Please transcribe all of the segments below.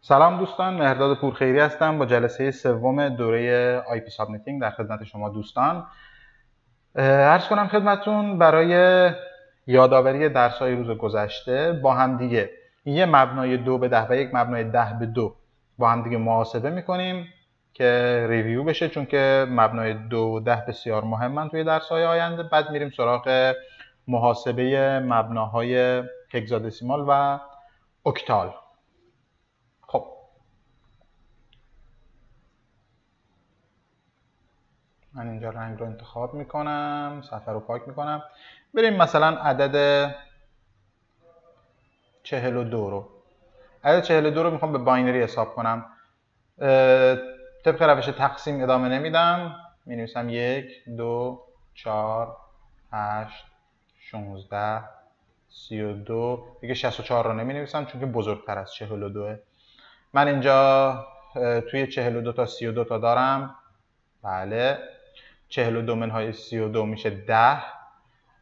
سلام دوستان، مهرداد پورخیری هستم با جلسه سوم دوره آی پی سابنتینگ در خدمت شما دوستان. عرض کنم خدمتون برای یادآوری درس‌های روز گذشته با هم دیگه یه مبنای 2 به 10 و یک مبنای 10 به 2 با هم دیگه محاسبه میکنیم که ریویو بشه، چون که مبنای 2 و 10 بسیار مهمن توی درس‌های آینده. بعد میریم سراغ محاسبه مبناهای هگزادسیمال و اکتال. خب من اینجا رنگ رو انتخاب میکنم، صفحه رو پاک میکنم. بریم مثلا عدد 42 رو. عدد 42 رو میخوام به باینری حساب کنم. طبق روش تقسیم ادامه نمیدم، می نویسم 1 2 4 8 16 32. دیگه 64 رو نمی نویسم چون که بزرگتر از 42. من اینجا توی 42 تا 32 تا دارم. بله، 42 منهای 32 میشه 10.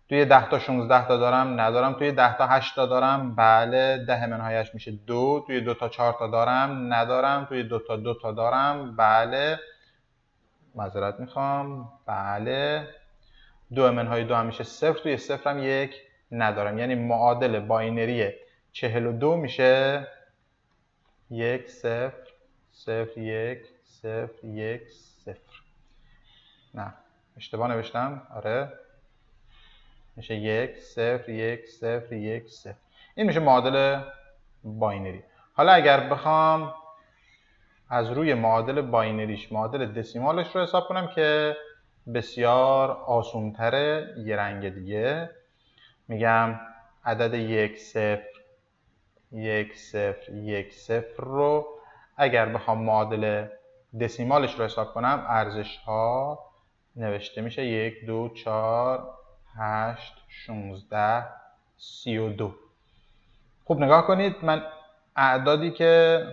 توی 10 تا 16 تا دارم؟ ندارم. توی 10 تا 8 تا دارم؟ بله. 10 منهای 8 میشه 2. توی 2 تا 4 تا دارم؟ ندارم. توی 2 تا 2 تا دارم؟ بله. معذرت میخوام. بله. 2 منهای 2 هم میشه 0. توی 0 هم 1 ندارم. یعنی معادل باینری 42 میشه 1 0 0 1 0 1 0. نه، اشتباه نوشتم. آره، میشه 1 0 1 0 1 0. این میشه معادل باینری. حالا اگر بخوام از روی معادل باینریش معادل دسیمالش رو حساب کنم که بسیار آسونتره، یه رنگ دیگه میگم عدد 1 0 1 0 1 0 رو اگر بخوام معادل دسیمالش رو حساب کنم، ارزش ها نوشته میشه 1 2 4 8 16 32. خوب نگاه کنید، من اعدادی که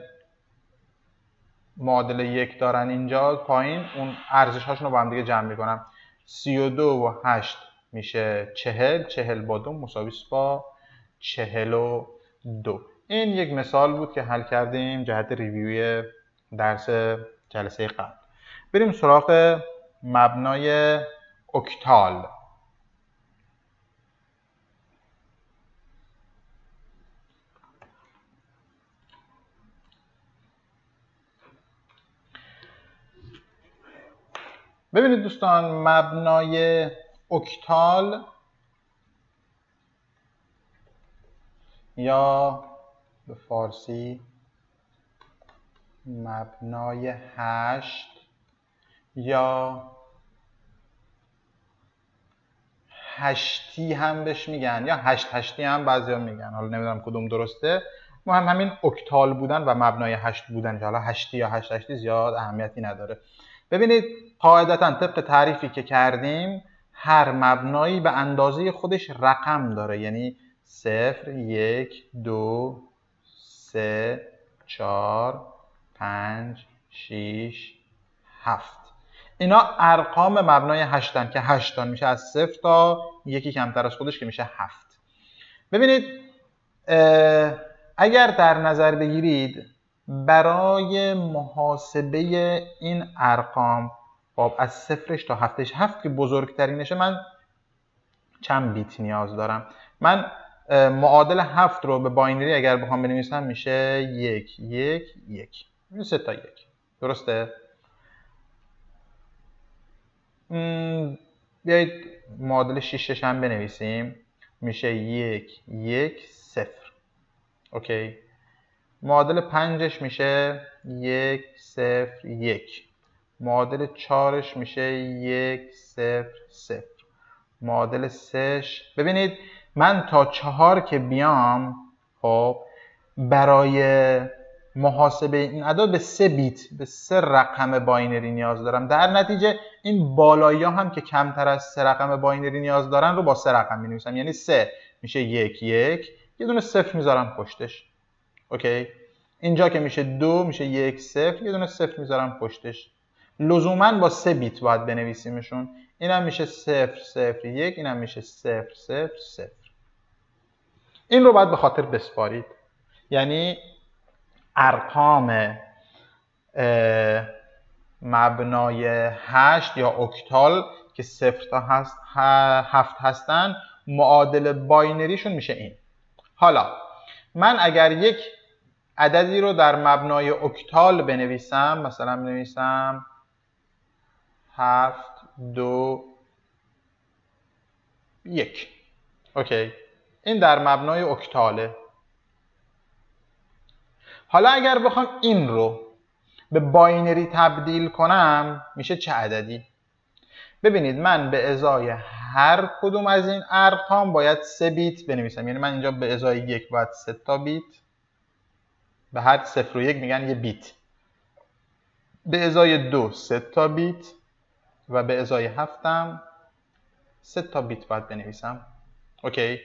معادل 1 دارن اینجا پایین، اون ارزش هاشون رو با هم دیگه جمع میکنم. 32 و 8 میشه 40. 40 با 2 مساوی است با 42. این یک مثال بود که حل کردیم جهت ریویوی درس جلسه قبل. بریم سراغ مبنای اکتال. ببینید دوستان، مبنای اکتال یا به فارسی مبنای 8 یا هشتی هم بهش میگن، یا 8 هشتی هم بعضیا میگن، حالا نمیدونم کدوم درسته. مهم همین اکتال بودن و مبنای 8 بودن، که حالا هشتی یا 8 هشتی زیاد اهمیتی نداره. ببینید قاعدتا طبق تعریفی که کردیم هر مبنایی به اندازه خودش رقم داره، یعنی 0 1 2 3 4 5 6 7. اینا ارقام مبنای 8 که 8 میشه از 0 تا یکی کمتر از خودش که میشه 7. ببینید اگر در نظر بگیرید برای محاسبه این ارقام، خب از 0 تا 7 که بزرگترینشه، من چند بیت نیاز دارم؟ من معادل 7 رو به باینری اگر بخوام بنویسم میشه 1 1 1. 3 تا 1. درسته؟ بیایید معادل 6 هم بنویسیم، میشه 1 1 0. اوکی. معادل 5 میشه 1 0 1. معادل 4 میشه 1 0 0. معادل 3. ببینید من تا 4 که بیام، خب برای محاسبه این اعداد به 3 بیت، به 3 رقم باینری نیاز دارم. در نتیجه این بالایی ها هم که کمتر از 3 رقم باینری نیاز دارن رو با 3 رقم می نویسم. یعنی 3 میشه 1 1، یه دونه 0 میذارم پشتش. اوکی. اینجا که میشه 2 میشه 1 0، یه دونه 0 میذارم پشتش. لزوما با 3 بیت باید بنویسیمشون. اینم میشه 0 0 1، اینم میشه 0 0 0. این رو باید به خاطر بسپارید. یعنی ارقام مبنای 8 یا اکتال که 0 تا 7 هستن معادل باینریشون میشه این. حالا من اگر یک عددی رو در مبنای اکتال بنویسم، مثلا بنویسم 7 2 1. اوکی، این در مبنای اکتاله. حالا اگر بخوام این رو به باینری تبدیل کنم میشه چه عددی؟ ببینید من به ازای هر کدوم از این ارقام باید 3 بیت بنویسم. یعنی من اینجا به ازای 1 باید 3 تا بیت، به هر 0 و 1 میگن یه بیت. به ازای 2 3 تا بیت و به ازای 7 هم 3 تا بیت باید بنویسم. اوکی،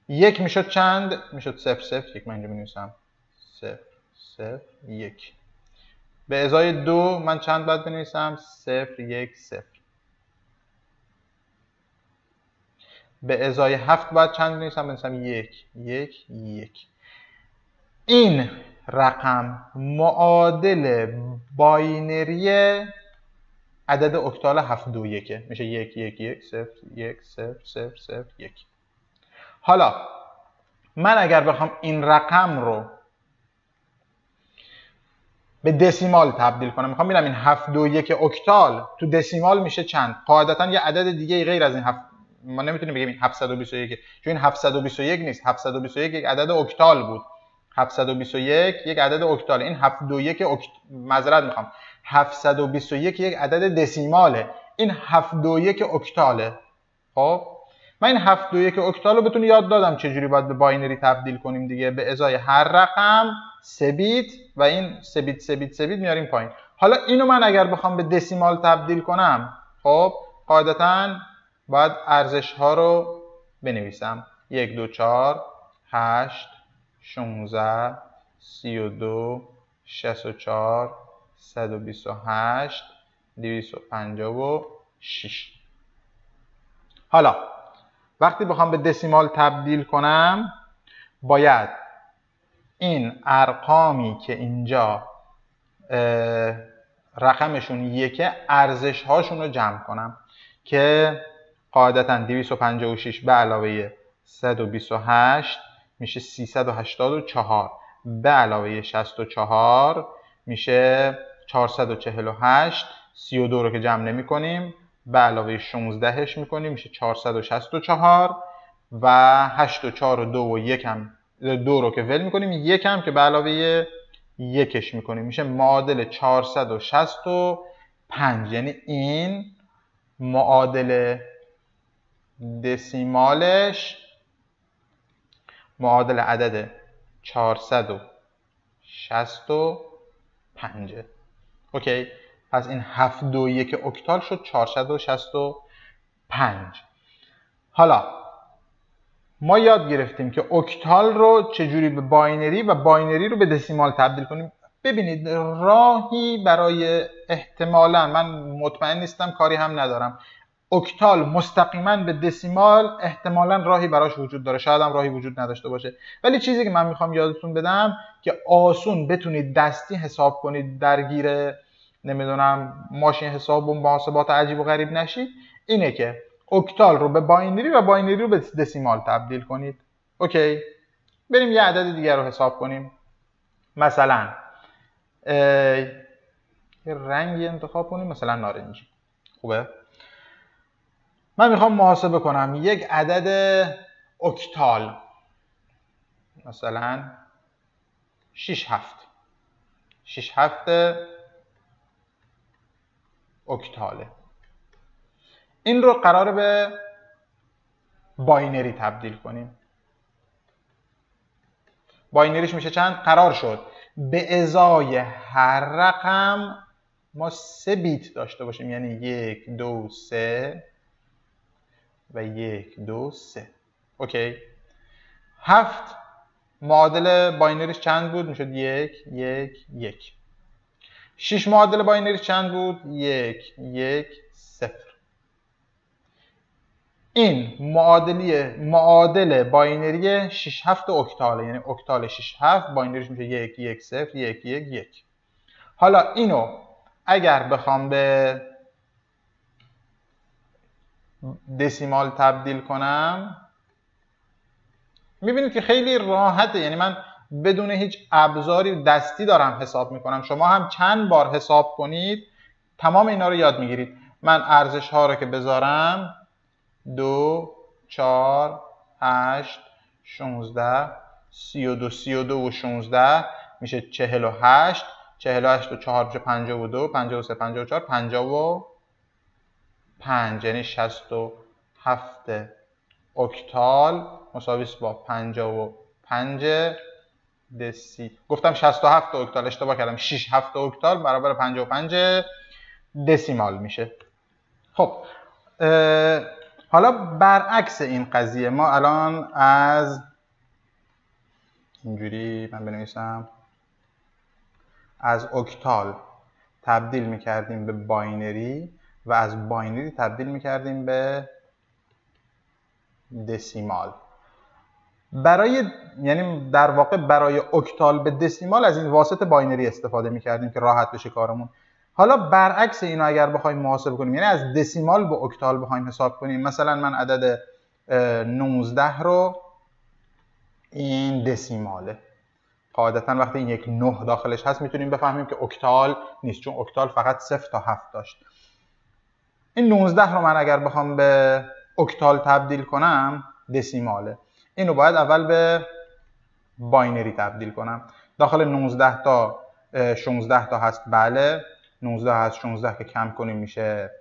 1 میشد چند؟ میشد 0 0 1. من اینجا بنویسم 0 0 1. به ازای 2 من چند باید بنویسم؟ 0 1 0. به ازای 7 باید چند بنویسم؟ بنویسم 1 1 1. این رقم معادل باینری عدد اکتال 7 2 1 میشه 1 1 1 0 1 0 0 0 1. حالا من اگر بخوام این رقم رو به دسیمال تبدیل کنم، میخوام ببینم این 7 2 1 اکتال تو دسیمال میشه چند. قاعدتا یه عدد دیگه غیر از این ما نمیتونیم بگیم این 721، چون این 721 نیست. 721 یک عدد اکتال بود. 721 یک عدد اکتال. این 721 معذرت میخوام، 721 یک عدد دسیماله. این 721 اکتاله. خب من این 721 اکتال رو بهتون یاد دادم چجوری باید به باینری تبدیل کنیم دیگه. به ازای هر رقم 3 بیت و این 3 بیت 3 بیت 3 بیت میاریم پایین. حالا اینو من اگر بخوام به دسیمال تبدیل کنم، خب قاعدتاً باید ارزش ها رو بنویسم. 1 2 4 8 16 32 64 128 256. حالا وقتی بخوام به دسیمال تبدیل کنم باید این ارقامی که اینجا رقمشون یکه ارزش هاشون رو جمع کنم که قاعدتا 256 به علاوه 128 میشه 384 به علاوه 64 میشه 448. 32 رو که جمع نمی کنیم به علاوه 16ش میکنیم میشه 464 و 8 و 4 و 2 و 1 هم 2 رو که ول میکنیم 1 هم که به علاوه 1ش میکنیم میشه معادل 465. یعنی این معادل دسیمالش معادل عدد 465. اوکی، پس این 7 2 1 اکتال شد 465. حالا ما یاد گرفتیم که اکتال رو چجوری به باینری و باینری رو به دسیمال تبدیل کنیم. ببینید راهی برای احتمالاً، من مطمئن نیستم کاری هم ندارم، اکتال مستقیما به دسیمال احتمالاً راهی براش وجود داره، شاید هم راهی وجود نداشته باشه، ولی چیزی که من میخوام یادتون بدم که آسون بتونید دستی حساب کنید، درگیر نمیدونم ماشین حساب و محاسبات عجیب و غریب نشید، اینه که اکتال رو به باینری و باینری رو به دسیمال تبدیل کنید. اوکی، بریم یه عدد دیگر رو حساب کنیم. مثلا یه رنگی انتخاب کنیم، مثلا نارنجی. خوبه؟ من میخوام محاسبه کنم یک عدد اکتال، مثلا 6 7. 6 7 اکتاله. این رو قراره به باینری تبدیل کنیم. باینریش میشه چند؟ قرار شد به ازای هر رقم ما 3 بیت داشته باشیم، یعنی 1 2 3 و 1 2 3. اوکی، 7 معادل باینریش چند بود؟ میشد 1 1 1. 6 معادل باینریش چند بود؟ 1 1 0. این معادل باینری 6 7 اکتاله، یعنی اکتال 6 7 باینریش میشه 1 1 0 1 1 1. حالا اینو اگر بخوام به دسیمال تبدیل کنم میبینید که خیلی راحته، یعنی من بدون هیچ ابزاری دستی دارم حساب میکنم. شما هم چند بار حساب کنید تمام اینا رو یاد میگیرید. من ارزش ها رو که بذارم 2 4 8 16 32 32 و 16 میشه 48 48 و 4 میشه 52 53 54 55 یعنی 67 اکتال مساوی با 55 گفتم 67 اکتال، اشتباه کردم، 6 7 اکتال برابر 55 دسیمال میشه. خب حالا برعکس این قضیه ما الان از اینجوری من بنویسم از اکتال تبدیل میکردیم به باینری و از باینری تبدیل میکردیم به دسیمال. یعنی در واقع برای اکتال به دسیمال از این واسط باینری استفاده میکردیم که راحت بشه کارمون. حالا برعکس اینو اگر بخوایم محاسبه کنیم، یعنی از دسیمال به اکتال بخوایم حساب کنیم، مثلا من عدد 19 رو، این دسیماله، قاعدتا وقتی این یک 9 داخلش هست میتونیم بفهمیم که اکتال نیست، چون اکتال فقط 0 تا 7 داشت. این 19 رو من اگر بخوام به اکتال تبدیل کنم دسیماله، اینو باید اول به باینری تبدیل کنم. داخل 19 تا 16 تا هست، بله 19 از 16 که کم کنیم میشه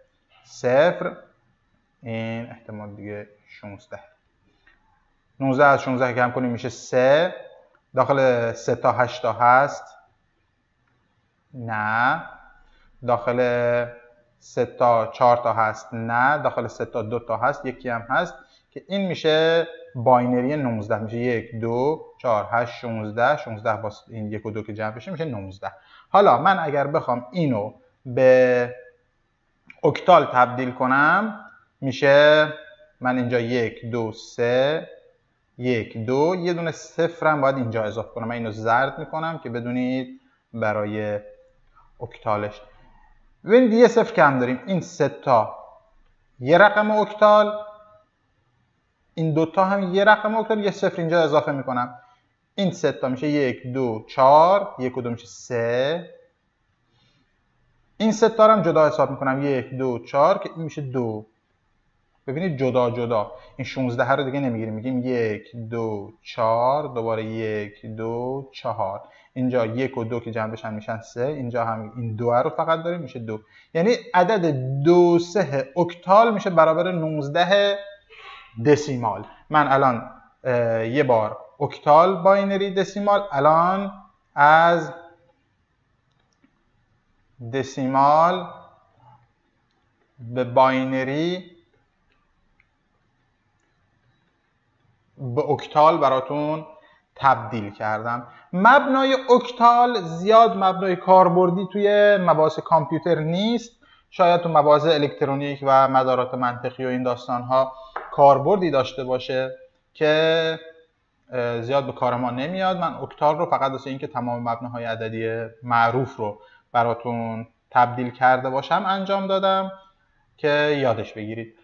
0، این احتمال دیگه 16. 19 از 16 که کم کنیم میشه 3. داخل 3 تا 8 تا هست، نه. داخل 3 تا 4 تا هست، نه. داخل 3 تا 2 تا هست، یکی هم هست که این میشه باینری 19، میشه 1 2 4 8 16 16 با این 1 و 2 که جمع بشه میشه 19. حالا من اگر بخوام اینو به اکتال تبدیل کنم میشه، من اینجا 1 2 3 1 2 یه دونه صفرم باید اینجا اضافه کنم. من اینو زرد میکنم که بدونید برای اکتالش. ببینید یه صفر کم داریم، این 3 تا یه رقم اکتال، این دوتا هم یه رقم اکتال، یه صفر اینجا اضافه میکنم. این 3 تا میشه 1 2 4 1 و 2 میشه 3. این 3 تا رو هم جدا حساب میکنم، 1 2 4 که این میشه 2. ببینید جدا جدا این 16 رو دیگه نمیگیریم، میگیم 1 2 4 دوباره 1 2 4. اینجا 1 و 2 که جمع بشن میشن 3. اینجا هم این 2 رو فقط داریم میشه 2. یعنی عدد 2 3 اکتال میشه برابر 19 دسیمال. من الان یه بار اکتال باینری دسیمال، الان از دسیمال به باینری به اکتال براتون تبدیل کردم. مبنای اکتال زیاد مبنای کاربردی توی مباحث کامپیوتر نیست، شاید تو مباحث الکترونیک و مدارات منطقی و این داستان‌ها کاربردی داشته باشه که زیاد به کار ما نمیاد. من اکتال رو فقط واسه اینکه تمام مبناهای عددی معروف رو براتون تبدیل کرده باشم انجام دادم که یادش بگیرید.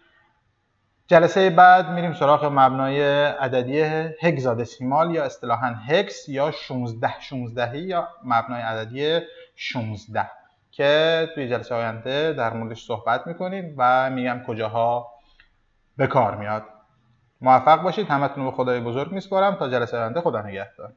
جلسه بعد میریم سراغ مبنای عددی هگزادسیمال یا اصطلاحاً هکس یا 16 یا مبنای عددی 16 که توی جلسه آینده در موردش صحبت میکنیم و میگم کجاها به کار میاد. موفق باشید. همتون رو به خدای بزرگ میسپارم. تا جلسه آینده، خدا نگهدار.